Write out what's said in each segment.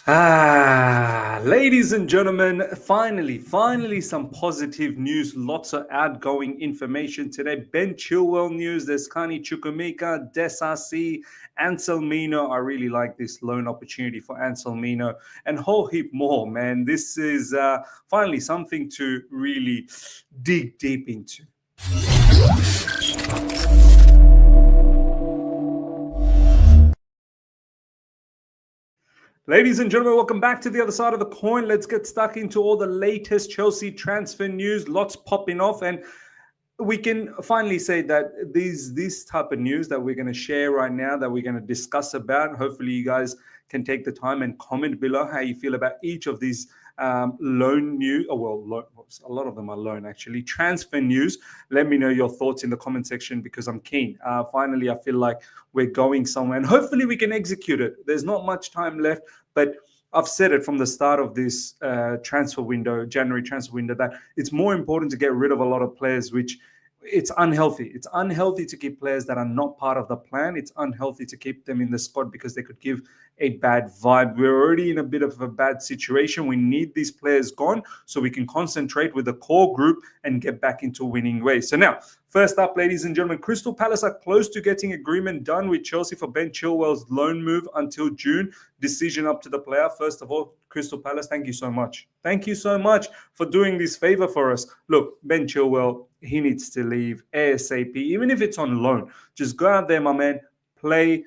Ladies and gentlemen, finally, some positive news. Lots of outgoing information today. Ben Chilwell news. There's Chukwuemeka, Disasi, Anselmino. I really like this loan opportunity for Anselmino and whole heap more, man. This is finally something to really dig deep into. Ladies and gentlemen, welcome back to the other side of the coin. Let's get stuck into all the latest Chelsea transfer news. Lots popping off, and we can finally say that this type of news that we're going to share right now, that we're going to discuss about. Hopefully, you guys can take the time and comment below how you feel about each of these loan news. A lot of them are loan actually. Transfer news. Let me know your thoughts in the comment section because I'm keen. Finally, I feel like we're going somewhere, and hopefully, we can execute it. There's not much time left, but I've said it from the start of this transfer window, January transfer window, that it's more important to get rid of a lot of players, which it's unhealthy. It's unhealthy to keep players that are not part of the plan. It's unhealthy to keep them in the squad because they could give a bad vibe. We're already in a bit of a bad situation. We need these players gone so we can concentrate with the core group and get back into winning ways. So now, first up, ladies and gentlemen, Crystal Palace are close to getting agreement done with Chelsea for Ben Chilwell's loan move until June. Decision up to the player. First of all, Crystal Palace, thank you so much. Thank you so much for doing this favor for us. Look, Ben Chilwell, he needs to leave ASAP, even if it's on loan. Just go out there, my man, play.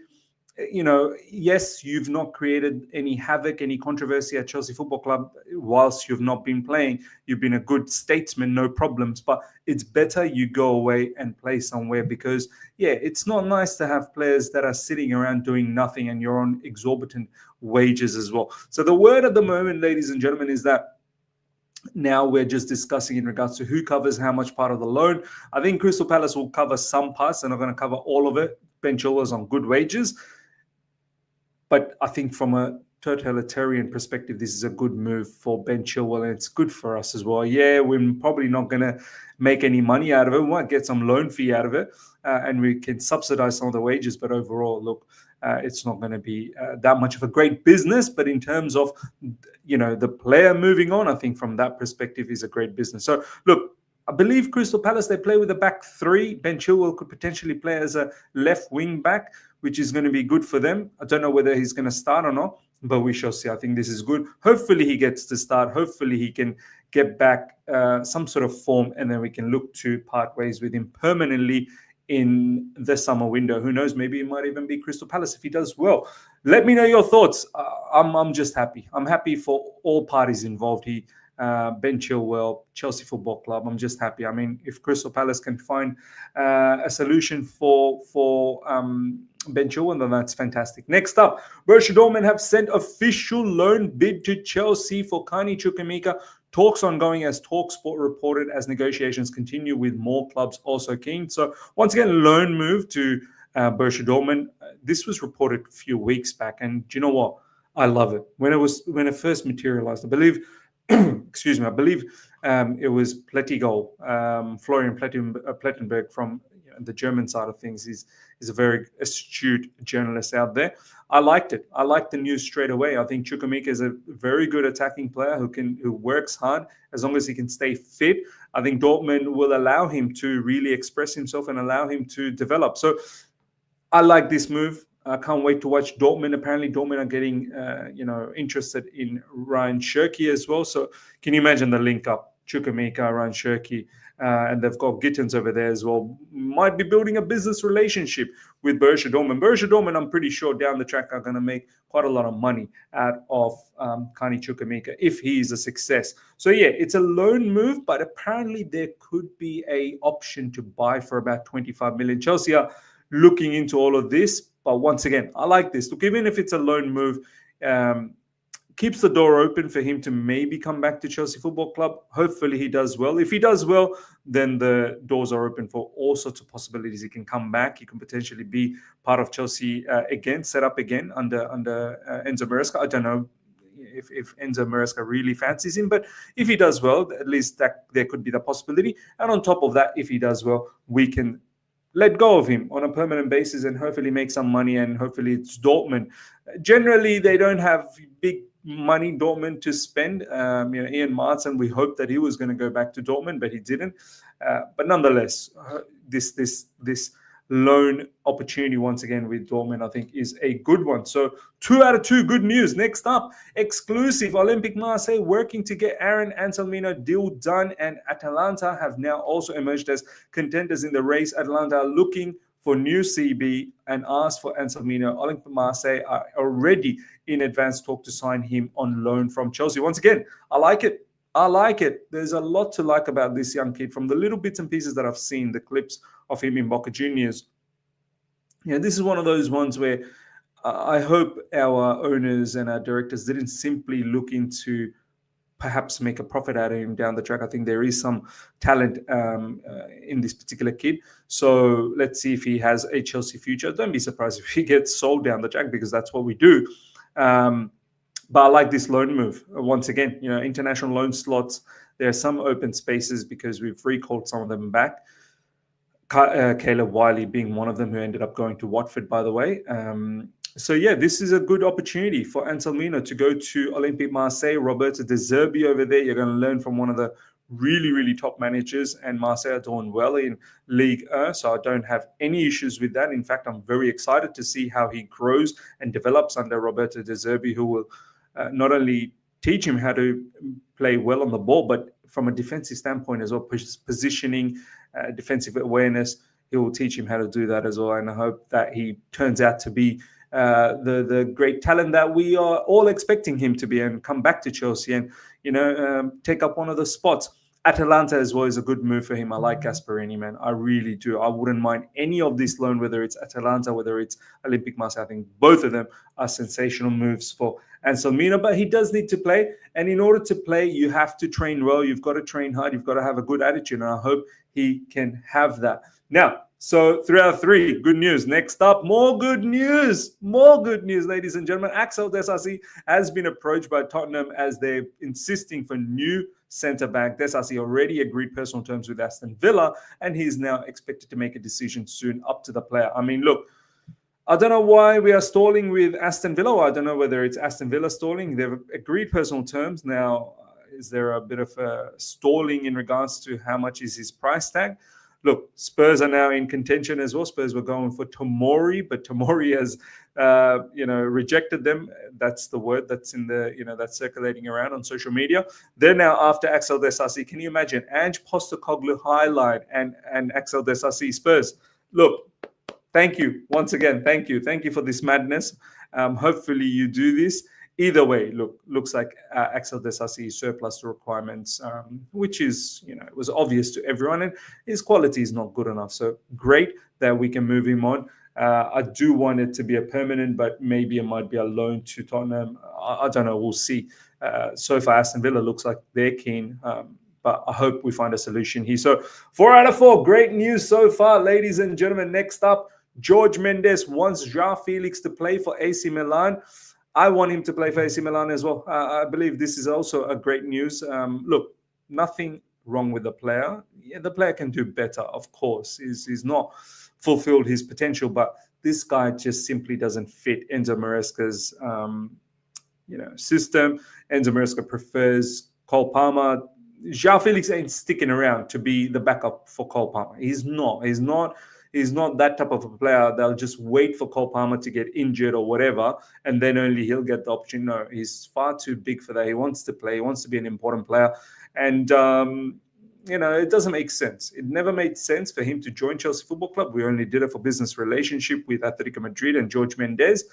Yes, you've not created any havoc, any controversy at Chelsea Football Club whilst you've not been playing. You've been a good statesman, no problems. But it's better you go away and play somewhere because, it's not nice to have players that are sitting around doing nothing and you're on exorbitant wages as well. So the word at the moment, ladies and gentlemen, is that now we're just discussing in regards to who covers how much part of the loan. I think Crystal Palace will cover some parts. They're not going to cover all of it. Ben Chilwell's on good wages. But I think from a totalitarian perspective, this is a good move for Ben Chilwell, and it's good for us as well. Yeah, we're probably not going to make any money out of it. We might get some loan fee out of it, and we can subsidize some of the wages. But overall, look, it's not going to be that much of a great business. But in terms of, the player moving on, I think from that perspective is a great business. So, look, I believe Crystal Palace, they play with a back three. Ben Chilwell could potentially play as a left wing back, which is going to be good for them. I don't know whether he's going to start or not, but we shall see. I think this is good. Hopefully he gets to start. Hopefully he can get back some sort of form, and then we can look to part ways with him permanently in the summer window. Who knows? Maybe it might even be Crystal Palace if he does well. Let me know your thoughts. I'm just happy. I'm happy for all parties involved here. Ben Chilwell, Chelsea Football Club. I'm just happy. I mean, if Crystal Palace can find a solution for Ben Chilwell, then that's fantastic. Next up, Borussia Dortmund have sent official loan bid to Chelsea for Chukwuemeka. Talks ongoing as TalkSport reported as negotiations continue with more clubs also keen. So once again, loan move to Borussia Dortmund. This was reported a few weeks back, and do you know what? I love it. When it first materialized, I believe. Excuse me, I believe it was Plettigol, Florian Plettenberg from the German side of things. He's a very astute journalist out there. I liked it. I liked the news straight away. I think Chukwuemeka is a very good attacking player who works hard as long as he can stay fit. I think Dortmund will allow him to really express himself and allow him to develop. So I like this move. I can't wait to watch Dortmund. Apparently, Dortmund are getting, interested in Ryan Cherki as well. So can you imagine the link up? Chukwuemeka, Ryan Cherki, and they've got Gittins over there as well. Might be building a business relationship with Borussia Dortmund. Borussia Dortmund, I'm pretty sure down the track are going to make quite a lot of money out of Chukwuemeka if he is a success. So yeah, it's a loan move, but apparently there could be a option to buy for about 25 million. Chelsea are looking into all of this. But once again, I like this. Look, even if it's a loan move, keeps the door open for him to maybe come back to Chelsea Football Club. Hopefully he does well. If he does well, then the doors are open for all sorts of possibilities. He can come back. He can potentially be part of Chelsea again, set up again under Enzo Maresca. I don't know if Enzo Maresca really fancies him, but if he does well, at least that there could be the possibility. And on top of that, if he does well, we can let go of him on a permanent basis and hopefully make some money, and hopefully it's Dortmund. Generally, they don't have big money Dortmund to spend. Ian Martin, we hoped that he was going to go back to Dortmund, but he didn't. But nonetheless, this loan opportunity once again with Dortmund, I think, is a good one. So 2 out of 2 good news. Next up, exclusive: Olympique Marseille working to get Aaron Anselmino deal done, and Atalanta have now also emerged as contenders in the race. Atalanta are looking for new CB and asked for Anselmino. Olympique Marseille are already in advanced talk to sign him on loan from Chelsea. Once again, I like it. I like it. There's a lot to like about this young kid. From the little bits and pieces that I've seen, the clips of him in Boca Juniors, this is one of those ones where I hope our owners and our directors didn't simply look into perhaps make a profit out of him down the track. I think there is some talent in this particular kid. So let's see if he has a Chelsea future. Don't be surprised if he gets sold down the track, because that's what we do. But I like this loan move. Once again, international loan slots, there are some open spaces because we've recalled some of them back. Caleb Wiley being one of them, who ended up going to Watford, by the way. So this is a good opportunity for Anselmino to go to Olympique Marseille. Roberto De Zerbi over there. You're going to learn from one of the really, really top managers, and Marseille are doing well in Ligue 1, so I don't have any issues with that. In fact, I'm very excited to see how he grows and develops under Roberto De Zerbi, who will not only teach him how to play well on the ball, but from a defensive standpoint as well, positioning, defensive awareness. He will teach him how to do that as well, and I hope that he turns out to be the great talent that we are all expecting him to be, and come back to Chelsea and take up one of the spots. Atalanta as well is a good move for him. I like Gasperini, man. I really do. I wouldn't mind any of this loan, whether it's Atalanta, whether it's Olympique Marseille. I think both of them are sensational moves for Anselmino, but he does need to play. And in order to play, you have to train well. You've got to train hard. You've got to have a good attitude. And I hope he can have that. Now, so 3 out of 3, good news. Next up, more good news. More good news, ladies and gentlemen. Axel Disasi has been approached by Tottenham as they're insisting for new centre-back. Disasi already agreed personal terms with Aston Villa, and he's now expected to make a decision soon. Up to the player. I mean, look, I don't know why we are stalling with Aston Villa. Or I don't know whether it's Aston Villa stalling. They've agreed personal terms. Now, is there a bit of a stalling in regards to how much is his price tag? Look, Spurs are now in contention as well. Spurs were going for Tomori, but Tomori has, rejected them. That's the word that's in the, that's circulating around on social media. They're now after Axel Disasi. Can you imagine? Ange Postecoglou highlight and Axel Disasi Spurs. Look, thank you once again. Thank you for this madness. Hopefully you do this. Either way, looks like Axel Disasi is surplus to requirements, which is, it was obvious to everyone, and his quality is not good enough. So great that we can move him on. I do want it to be a permanent, but maybe it might be a loan to Tottenham. I don't know. We'll see. So far, Aston Villa looks like they're keen, but I hope we find a solution here. So 4 out of 4, great news so far, ladies and gentlemen. Next up, George Mendes wants João Felix to play for AC Milan. I want him to play for AC Milan as well. I believe this is also a great news. Look, nothing wrong with the player. Yeah, the player can do better, of course. He's not fulfilled his potential, but this guy just simply doesn't fit Enzo Maresca's system. Enzo Maresca prefers Cole Palmer. João Felix ain't sticking around to be the backup for Cole Palmer. He's not that type of a player that'll just wait for Cole Palmer to get injured or whatever, and then only he'll get the option. No, he's far too big for that. He wants to play. He wants to be an important player. And, it doesn't make sense. It never made sense for him to join Chelsea Football Club. We only did it for business relationship with Atletico Madrid and George Mendes.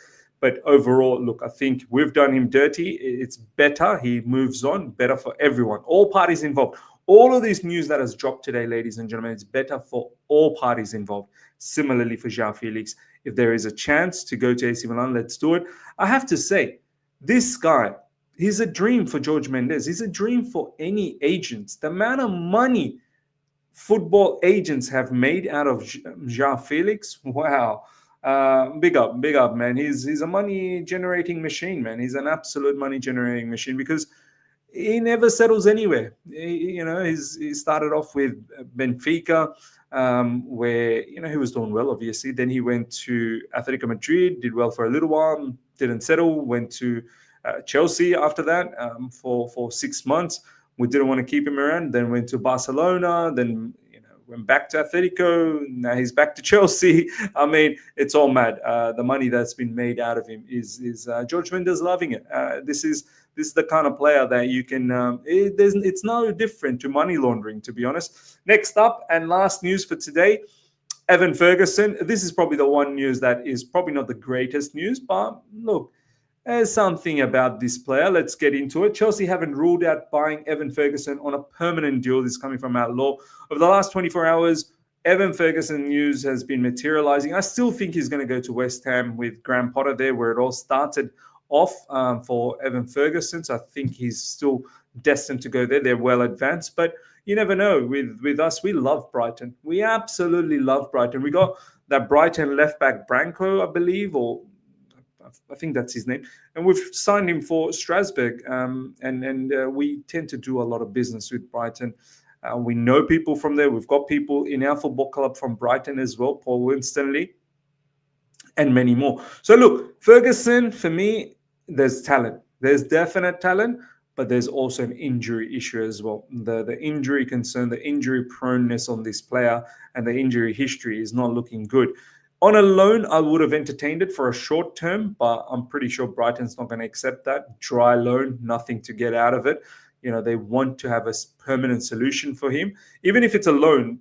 But overall, look, I think we've done him dirty. It's better. He moves on. Better for everyone. All parties involved. All of this news that has dropped today, ladies and gentlemen, it's better for all parties involved. Similarly for João Felix, if there is a chance to go to AC Milan, let's do it. I have to say, this guy, he's a dream for George Mendes. He's a dream for any agents. The amount of money football agents have made out of João Felix, wow. Big up, man. He's a money-generating machine, man. He's an absolute money-generating machine because he never settles anywhere. He started off with Benfica, where he was doing well, obviously. Then he went to Atletico Madrid, did well for a little while, didn't settle. Went to Chelsea after that for 6 months. We didn't want to keep him around. Then went to Barcelona. Then went back to Atletico. Now he's back to Chelsea. I mean, it's all mad. The money that's been made out of him is George Mendes loving it. This is the kind of player that you can. It's no different to money laundering, to be honest. Next up and last news for today. Evan Ferguson. This is probably the one news that is probably not the greatest news, but look, there's something about this player. Let's get into it. Chelsea haven't ruled out buying Evan Ferguson on a permanent deal. This is coming from Outlaw. Over the last 24 hours, Evan Ferguson news has been materializing. I still think he's going to go to West Ham with Graham Potter there, where it all started off for Evan Ferguson. So I think he's still destined to go there. They're well advanced, but you never know. With us, we love Brighton. We absolutely love Brighton. We got that Brighton left back Branco, I believe, or I think that's his name, and we've signed him for Strasbourg. And we tend to do a lot of business with Brighton. We know people from there. We've got people in our football club from Brighton as well, Paul Winstanley, and many more. So look, Ferguson, for me, there's talent. There's definite talent, but there's also an injury issue as well. The injury concern, the injury proneness on this player, and the injury history is not looking good. On a loan, I would have entertained it for a short term, but I'm pretty sure Brighton's not going to accept that. Dry loan, nothing to get out of it. They want to have a permanent solution for him. Even if it's a loan,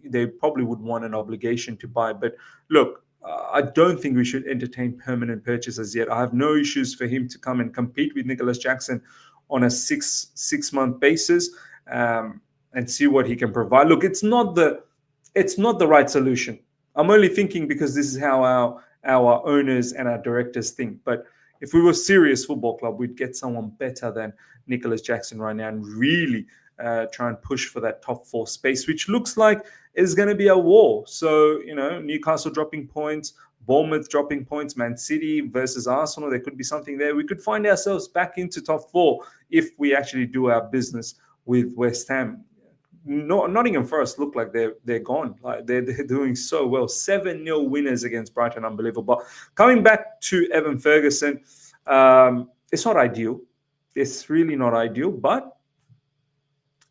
they probably would want an obligation to buy. But look, I don't think we should entertain permanent purchases yet. I have no issues for him to come and compete with Nicholas Jackson on a six-month basis and see what he can provide. Look, it's not the right solution. I'm only thinking because this is how our owners and our directors think. But if we were a serious football club, we'd get someone better than Nicholas Jackson right now and really try and push for that top 4 space, which looks like is going to be a war. So, Newcastle dropping points, Bournemouth dropping points, Man City versus Arsenal, there could be something there. We could find ourselves back into top 4 if we actually do our business with West Ham. Nottingham Forest look like they're gone. Like they're doing so well. 7-0 winners against Brighton, unbelievable. But coming back to Evan Ferguson, it's not ideal. It's really not ideal. But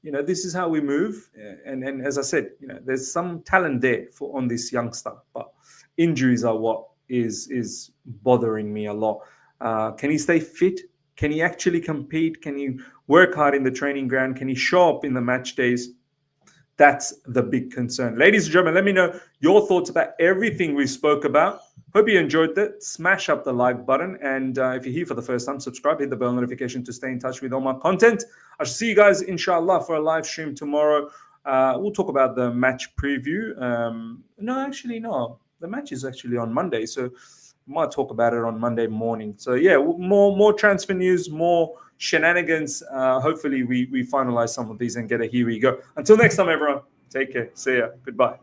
this is how we move. And as I said, there's some talent there on this youngster. But injuries are what is bothering me a lot. Can he stay fit? Can he actually compete? Can he work hard in the training ground? Can he show up in the match days? That's the big concern. Ladies and gentlemen, let me know your thoughts about everything we spoke about. Hope you enjoyed that. Smash up the like button. And if you're here for the first time, subscribe, hit the bell notification to stay in touch with all my content. I shall see you guys, inshallah, for a live stream tomorrow. We'll talk about the match preview. No. The match is actually on Monday. So we might talk about it on Monday morning. So yeah, more transfer news, more shenanigans. Hopefully we finalize some of these and get a here we go. Until next time, everyone. Take care. See ya. Goodbye.